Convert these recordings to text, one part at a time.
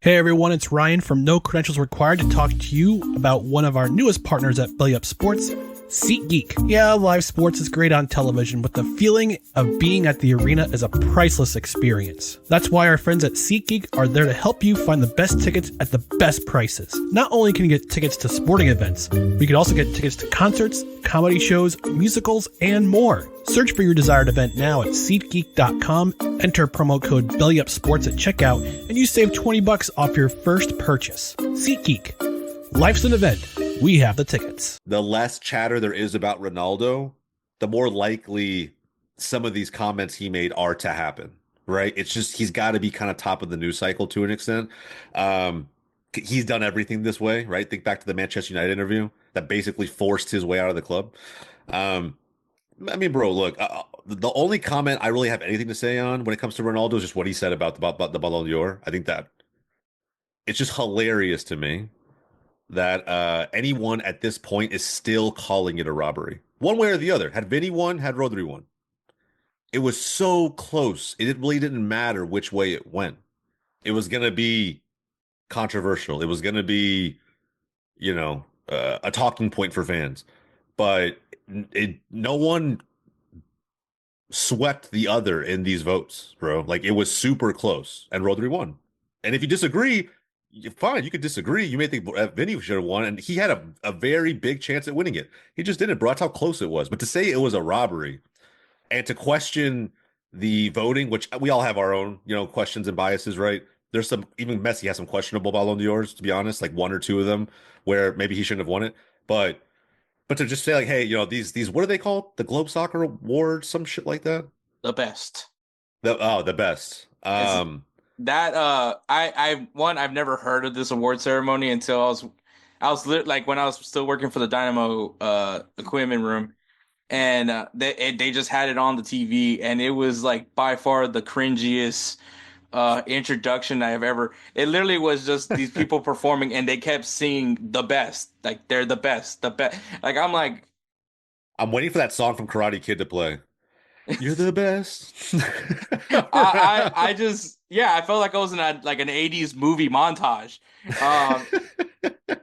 Hey everyone, it's Ryan from No Credentials Required to talk to you about one of our newest partners at BellyUpSports, SeatGeek. Yeah, live sports is great on television, but the feeling of being at the arena is a priceless experience. That's why our friends at SeatGeek are there to help you find the best tickets at the best prices. Not only can you get tickets to sporting events, but you can also get tickets to concerts, comedy shows, musicals, and more. Search for your desired event now at SeatGeek.com, enter promo code BellyUpSports at checkout, and you save $20 off your first purchase. SeatGeek. Life's an event. We have the tickets. The less chatter there is about Ronaldo, the more likely some of these comments he made are to happen, right? It's just he's got to be kind of top of the news cycle to an extent. He's done everything this way, right? Think back to the Manchester United interview that basically forced his way out of the club. I mean, bro, look, the only comment I really have anything to say on when it comes to Ronaldo is just what he said about the Ballon d'Or. I think that it's just hilarious to me that anyone at this point is still calling it a robbery. One way or the other. Had Vinny won, had Rodri won. It was so close. It really didn't matter which way it went. It was going to be controversial. It was going to be, a talking point for fans. But no one swept the other in these votes, bro. Like, it was super close, and Rodri won. And if you disagree, fine, you could disagree. You may think Vinny should have won, and he had a very big chance at winning it. He just didn't, bro. That's how close it was. But to say it was a robbery and to question the voting, which we all have our own, questions and biases, right? There's some, even Messi has some questionable Ballon d'Ors, to be honest, like one or two of them where maybe he shouldn't have won it. But to just say like, hey, these what are they called? The Globe Soccer Awards, some shit like that. The best. The best. I've never heard of this award ceremony until I was like when I was still working for the Dynamo equipment room, and they just had it on the TV, and it was like by far the cringiest introduction I have ever. It literally was just these people performing, and they kept singing the best, like they're the best. Like I'm waiting for that song from Karate Kid to play. You're the best. I just, I felt like I was in an 80s movie montage.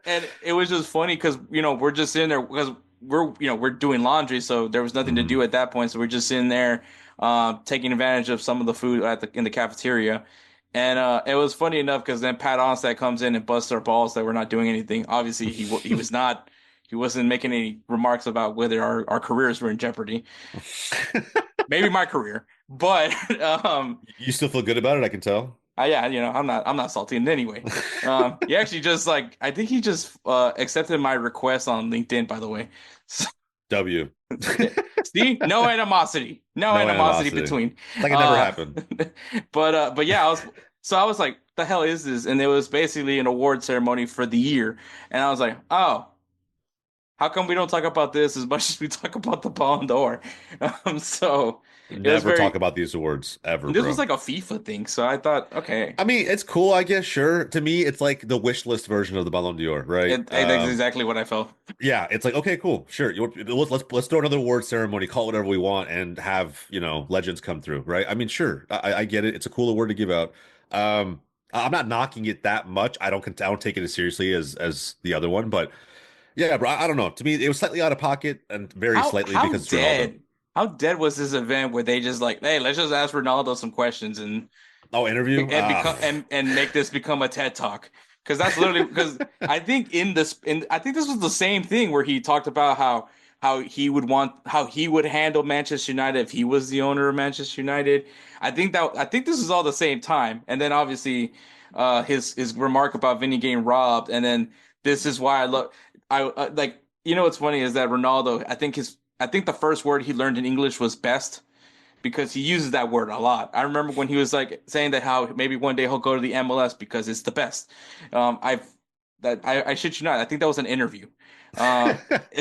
And it was just funny because, we're just sitting there because we're doing laundry. So there was nothing to do at that point. So we're just sitting there, taking advantage of some of the food in the cafeteria. And it was funny enough because then Pat Onstad comes in and busts our balls that we're not doing anything. Obviously, he was not. He wasn't making any remarks about whether our careers were in jeopardy. Maybe my career, but you still feel good about it, I can tell. Yeah, I'm not salty in any way. He actually just I think he just accepted my request on LinkedIn, by the way. W. See, no animosity, no animosity between. Like it never happened. But yeah, I was like, the hell is this? And it was basically an award ceremony for the year, and I was like, oh. How come we don't talk about this as much as we talk about the Ballon d'Or? So never talk about these awards ever. This was like a FIFA thing, so I thought, okay. I mean, it's cool, I guess. Sure, to me, it's like the wish list version of the Ballon d'Or, right? That's exactly what I felt. Yeah, it's like, okay, cool, sure. Let's throw another award ceremony, call it whatever we want, and have legends come through, right? I mean, sure, I get it. It's a cool award to give out. I'm not knocking it that much. I don't take it as seriously as the other one, but. Yeah, bro. I don't know. To me, it was slightly out of pocket and very slightly because it's Ronaldo. How dead was this event where they just like, hey, let's just ask Ronaldo some questions and interview and make this become a TED Talk? Because that's literally because I think this was the same thing where he talked about how he would handle Manchester United if he was the owner of Manchester United. I think this is all the same time, and then obviously his remark about Vinny getting robbed, and then this is why I love. What's funny is that Ronaldo, I think the first word he learned in English was best because he uses that word a lot. I remember when he was like saying that how maybe one day he'll go to the MLS because it's the best. I shit you not. I think that was an interview.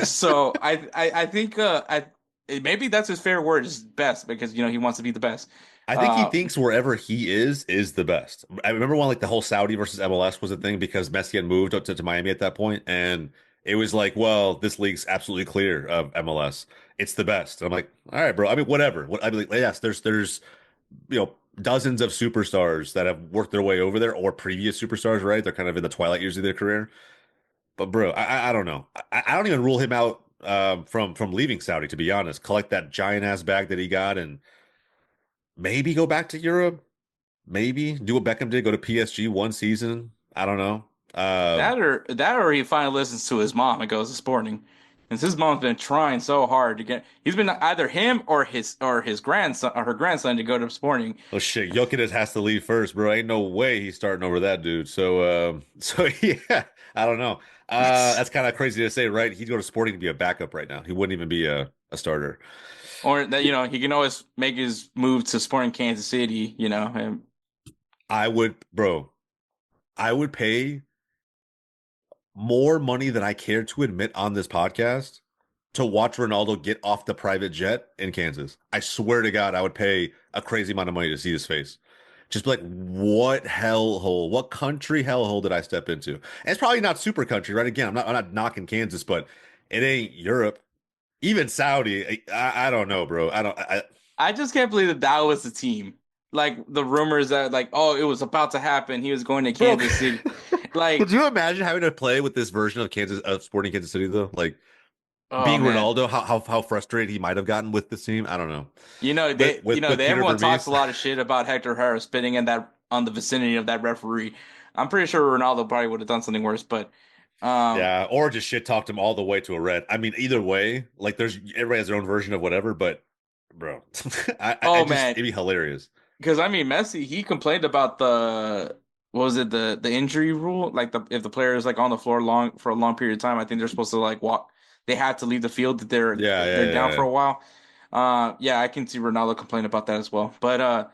So I think maybe that's his favorite word is best because he wants to be the best. I think he thinks wherever he is the best. I remember when the whole Saudi versus MLS was a thing because Messi had moved up to Miami at that point, and it was like, well, this league's absolutely clear of MLS. It's the best. And I'm like, all right, bro. I mean, whatever. I mean, yes, there's dozens of superstars that have worked their way over there, or previous superstars, right? They're kind of in the twilight years of their career. But bro, I don't know. I don't even rule him out from leaving Saudi, to be honest. Collect that giant ass bag that he got and maybe go back to Europe. Maybe do what Beckham did, go to PSG one season. I don't know. That or he finally listens to his mom and goes to Sporting. Since his mom's been trying so hard to get, he's been either him or his grandson or her grandson to go to Sporting. Oh shit, Jokic has to leave first, bro. Ain't no way he's starting over that dude. So yeah, I don't know. That's kind of crazy to say, right? He'd go to Sporting to be a backup right now. He wouldn't even be a starter. Or that he can always make his move to Sporting Kansas City, and I would, bro. I would pay more money than I care to admit on this podcast to watch Ronaldo get off the private jet in Kansas. I swear to God, I would pay a crazy amount of money to see his face. Just be like, what hellhole? What country hellhole did I step into? And it's probably not super country, right? Again, I'm not knocking Kansas, but it ain't Europe, even Saudi. I don't know, bro. I just can't believe that was the team. Like the rumors that like, oh, it was about to happen. He was going to Bro, Kansas City. Like, could you imagine having to play with this version of Sporting Kansas City though? Like oh being man. Ronaldo, how frustrated he might have gotten with this team. I don't know. They With Peter everyone talks Vermees. a lot of shit about Hector Harris spitting in that on the vicinity of that referee. I'm pretty sure Ronaldo probably would have done something worse, but um Yeah, or just shit talked him all the way to a red. I mean, either way, like there's everybody has their own version of whatever, but bro, I oh just man, it'd be hilarious. because I mean Messi, he complained about the what was it, the injury rule? Like if the player is like on the floor long for a long period of time, I think they're supposed to like walk, they have to leave the field if Yeah, they're yeah, down for yeah. a while. Yeah, I can see Ronaldo complain about that as well. But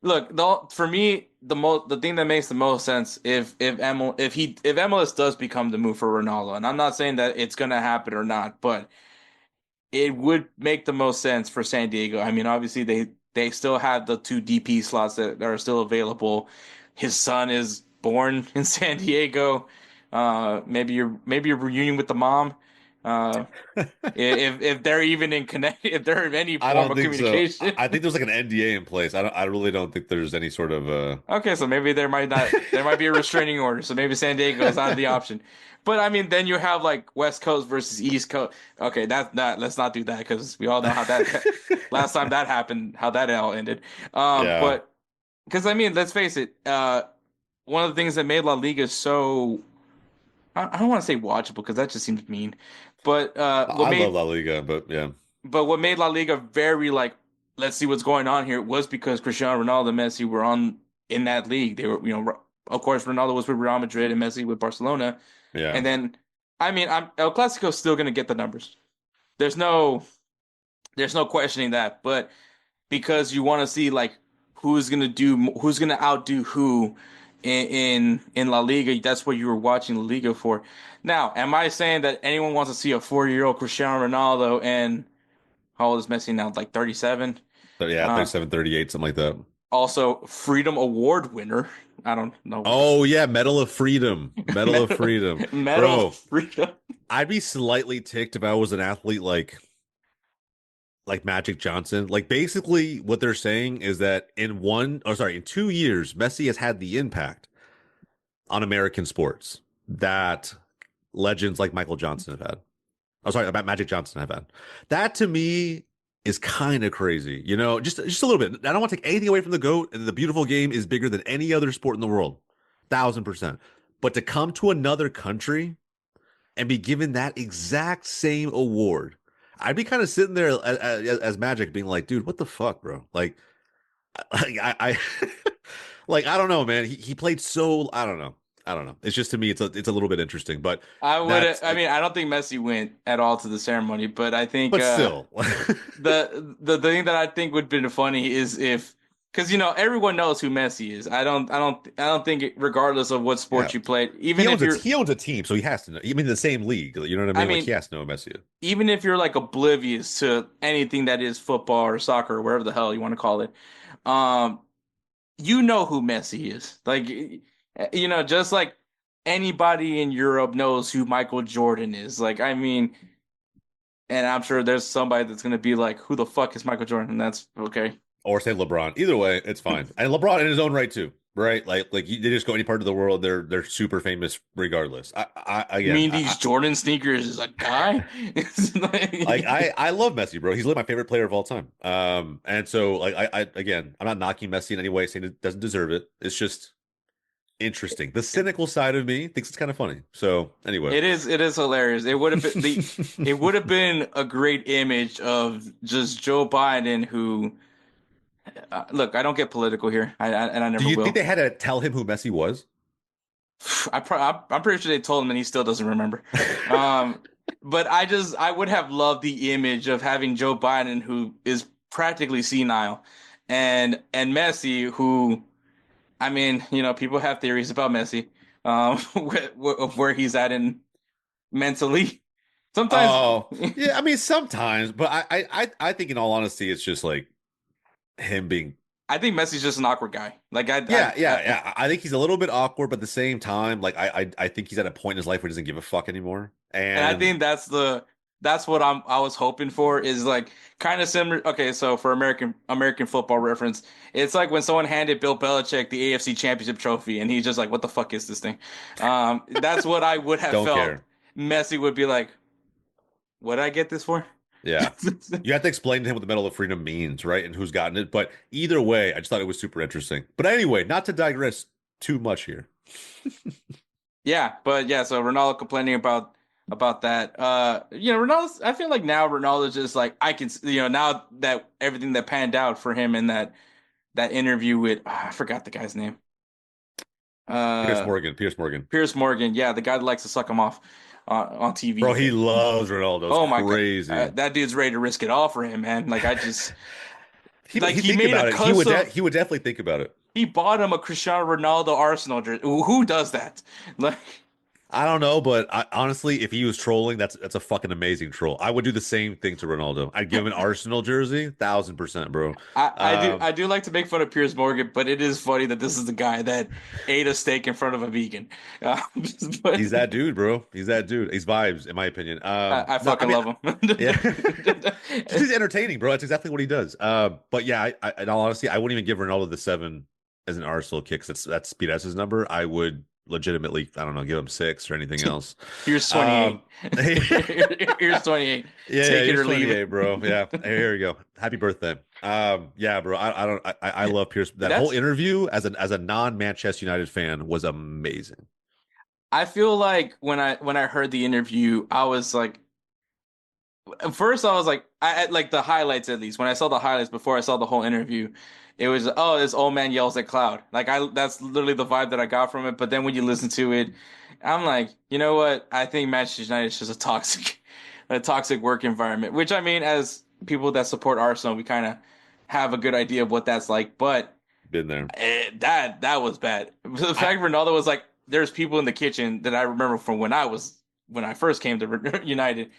look, for me, the thing that makes the most sense if MLS does become the move for Ronaldo, and I'm not saying that it's gonna happen or not, but it would make the most sense for San Diego. I mean, obviously they still have the two DP slots that are still available. His son is born in San Diego. Maybe a reunion with the mom. Uh, if they're even in connect, if they're in any I form don't of think so. communication. I think there's like an NDA in place. I really don't think there's any sort of Okay, so maybe there might be a restraining order, so maybe San Diego is out of the option. But I mean, then you have like West Coast versus East Coast. Okay, let's not do that because we all know how that last time that happened, how that all ended. Yeah. But because I mean, let's face it, one of the things that made La Liga so I don't want to say watchable because that just seems mean, but I love La Liga, but yeah. what made La Liga very like, let's see what's going on here was because Cristiano Ronaldo and Messi were on in that league. They were, of course, Ronaldo was with Real Madrid and Messi with Barcelona. Yeah. And then, I mean, El Clasico's still going to get the numbers. There's no, there's no questioning that. But because you want to see like who's going to outdo who in La Liga, that's what you were watching La Liga for. Now, am I saying that anyone wants to see a 40-year-old Cristiano Ronaldo and how old is Messi now? Like 37. Yeah, Uh, 37, 38, something like that. Also Freedom Award winner. I don't know what the Oh yeah, Medal of Freedom. Medal of medal, Freedom. medal of Bro, freedom. I'd be slightly ticked if I was an athlete like Magic Johnson. Like basically what they're saying is that in 2 years, Messi has had the impact on American sports that legends like Michael Johnson have had. Oh, sorry, about Magic Johnson have had. That to me is kind of crazy. Just a little bit. I don't want to take anything away from the GOAT, and the beautiful game is bigger than any other sport in the world. 1,000%. But to come to another country and be given that exact same award, I'd be kind of sitting there as Magic being like, dude, what the fuck, bro? I like I don't know, man. He played so I don't know. I don't know. It's just to me, it's a little bit interesting, but that's I mean, I don't think Messi went at all to the ceremony, but I think but still. the thing that I think would be funny is if because everyone knows who Messi is. I don't think regardless of what Yeah. sport you played, He even if owns a you're he owns a team, so he has to know. Even in the same league, you know what I I mean? Like he mean, has to know Messi. even if you're like oblivious to anything that is football or soccer or whatever the hell you want to call it, um, you know who Messi is. Like, just like anybody in Europe knows who Michael Jordan is. Like, I mean, and I'm sure there's somebody that's gonna be like, "Who the fuck is Michael Jordan?" And that's okay. or say LeBron. Either way, it's fine. And LeBron in his own right too, right? They just go any part of the world, they're super famous regardless. You Again, mean these Jordan sneakers is a guy? It's I love Messi, bro. He's literally my favorite player of all time. And so I again, I'm not knocking Messi in any way, saying it doesn't deserve it. It's just interesting. The cynical side of me thinks it's kind of funny. So anyway, it is hilarious. It would have been a great image of just Joe Biden who look, I don't get political here. And I do never you think will. they had to tell him who Messi was? I'm pretty sure they told him and he still doesn't remember. Um, but I would have loved the image of having Joe Biden who is practically senile and Messi who I mean, people have theories about Messi, of where he's at in mentally. Sometimes, Oh, yeah. I mean, sometimes, but I think in all honesty, it's just like him being. I think Messi's just an awkward guy. Like Yeah. I think he's a little bit awkward, but at the same time, like I think he's at a point in his life where he doesn't give a fuck anymore. and I And think that's what I was hoping for is like kind of similar. Okay, so for American football reference, it's like when someone handed Bill Belichick the AFC Championship trophy, and he's just like, "What the fuck is this thing?" That's what I would have don't felt. care. Messi would be like, "What did I get this for?" Yeah. You have to explain to him what the Medal of Freedom means, right? And who's gotten it. But either way, I just thought it was super interesting. But anyway, not to digress too much here. Yeah, but yeah, so Ronaldo complaining about that. Ronaldo's I feel like now Ronaldo's just like now that everything that panned out for him in that interview with I forgot the guy's name. Pierce Uh Morgan, Pierce Morgan. Pierce Morgan. Yeah, the guy that likes to suck him off on Bro, TV. he loves Ronaldo. It's Oh my God. crazy. That dude's ready to risk it all for him, man. Like I just like He he think made a about it. custom He would definitely think about it. he bought him a Cristiano Ronaldo Arsenal jersey. Who does that? Like I don't know, but honestly, if he was trolling, that's a fucking amazing troll. I would do the same thing to Ronaldo. I'd give him an Arsenal jersey, 1000%, bro. I do like to make fun of Piers Morgan, but it is funny that this is the guy that ate a steak in front of a vegan. Uh, but He's that dude, bro. He's that dude. He's vibes, in my opinion. I No, I fucking mean, love him. yeah, he's entertaining, bro. That's exactly what he does. But yeah, in all honesty, I wouldn't even give Ronaldo the 7 as an Arsenal kick. 'Cause that's Speed S's number. I would legitimately, I don't know, give him 6 or anything else. Here's 28. Here's 28. Yeah, Take it he's or leave 28, it. bro. Yeah, here we go. Happy birthday. Yeah, bro. I don't. I love Pierce. That That's whole interview as a non-Manchester United fan was amazing. I feel like when I heard the interview, I was like at first I was like like the highlights at least. When I saw the highlights before I saw the whole interview, it was oh this old man yells at cloud. Like I that's literally the vibe that I got from it. But then when you listen to it, I'm like, you know what? I think Manchester United is just a toxic a toxic work environment. Which I mean, as people that support Arsenal, we kind of have a good idea of what that's like. But Been there. that was bad. The I fact Ronaldo was like, there's people in the kitchen that I remember from when I first came to United,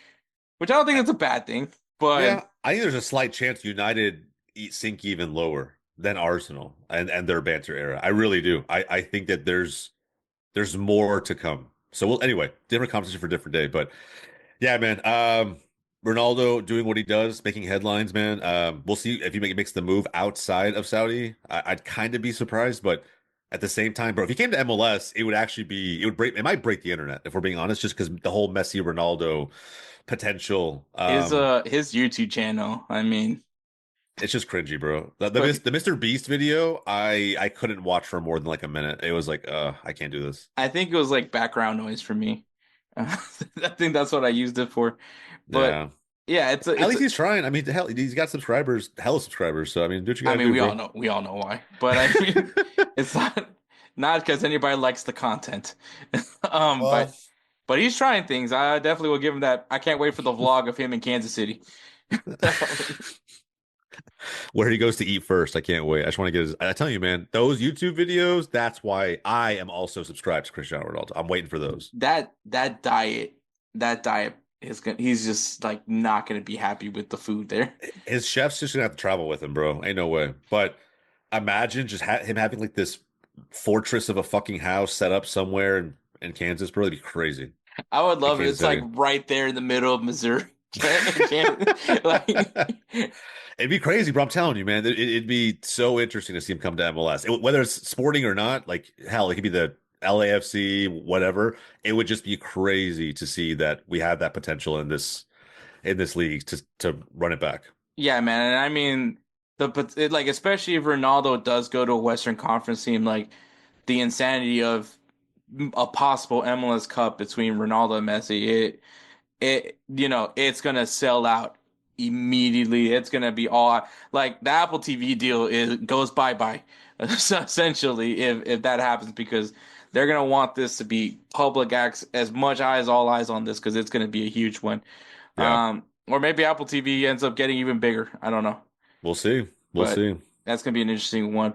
which I don't think that's a bad thing. But yeah, I think there's a slight chance United sink even lower than Arsenal and their banter era. I really do. I think that there's more to come. So well, anyway, different conversation for a different day. But yeah, man. Ronaldo doing what he does, making headlines, man. We'll see if he makes the move outside of Saudi. I'd kind of be surprised, but at the same time, bro, if he came to MLS, it would actually be it might break the internet if we're being honest, just because the whole Messi Ronaldo potential. his YouTube channel, I mean, It's just cringy, bro. but The Mr. Beast video, I couldn't watch for more than like a minute. It was like, I can't do this. I think it was like background noise for me. I think that's what I used it for. But Yeah. yeah, At least he's trying. I mean, hell, he's got subscribers, hella subscribers. So I mean, do what you I gotta mean, do, we all know why. But I mean, it's not because anybody likes the content. Um, Well, but but he's trying things. I definitely will give him that. I can't wait for the vlog of him in Kansas City. where he goes to eat first. I can't wait. I just want to get his. I tell you, man, those YouTube videos. That's why I am also subscribed to Cristiano Ronaldo. I'm waiting for those. That diet, he's just like not gonna be happy with the food there. His chef's just gonna have to travel with him, bro. Ain't no way. But imagine just him having like this fortress of a fucking house set up somewhere in Kansas, bro. That'd be crazy. I would In love it. Kansas It's like City. right there in the middle of Missouri. Like, It'd be crazy, bro. I'm telling you, man. It'd be so interesting to see him come to MLS. Whether it's sporting or not, like hell, it could be the LAFC, whatever. It would just be crazy to see that we have that potential in this league to run it back. yeah, man. And I mean, but like especially if Ronaldo does go to a Western Conference team, like the insanity of a possible MLS Cup between Ronaldo and Messi, it's gonna sell out immediately. It's gonna be all like the Apple TV deal is goes bye-bye essentially if that happens because they're gonna want this to be public access as much eyes all eyes on this because it's gonna be a huge one. Yeah, Or maybe Apple TV ends up getting even bigger. I don't know, we'll see. We'll but see. that's gonna be an interesting one.